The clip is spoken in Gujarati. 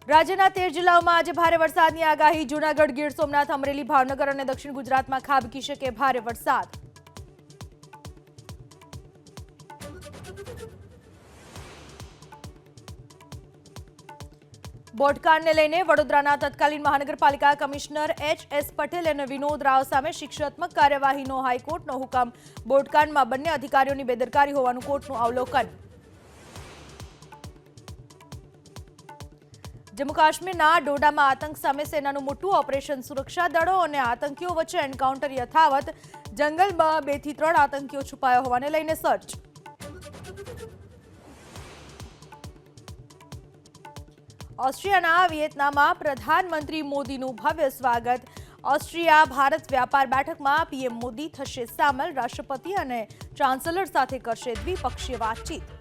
રાજ્યના 13 જિલ્લાઓમાં આજે ભારે વરસાદની આગાહી। જૂનાગઢ, ગીર સોમનાથ, અમરેલી, ભાવનગર અને દક્ષિણ ગુજરાતમાં ખાબકી શકે ભારે વરસાદ। બોટકાંડને લઈને વડોદરાના તત્કાલીન મહાનગરપાલિકા કમિશનર H.S. પટેલ અને વિનોદ રાવ સામે શિક્ષાત્મક કાર્યવાહીનો હાઈકોર્ટનો હુકમ। બોટકાંડમાં બંને અધિકારીઓની બેદરકારી હોવાનું કોર્ટનું અવલોકન। જમ્મુ કાશ્મીરના ડોડામાં આતંક સામે સેનાનું મોટું ઓપરેશન। સુરક્ષા દળો અને આતંકીઓ વચ્ચે એન્કાઉન્ટર યથાવત। જંગલમાં 2 થી 3 આતંકીઓ છુપાયા હોવાને લઈને સર્ચ। ઓસ્ટ્રિયાના વિયેતનામમાં પ્રધાનમંત્રી મોદીનું ભવ્ય સ્વાગત। ઓસ્ટ્રિયા ભારત વ્યાપાર બેઠકમાં પીએમ મોદી થશે સામેલ। રાષ્ટ્રપતિ અને ચાન્સેલર સાથે કરશે દ્વિપક્ષીય વાતચીત।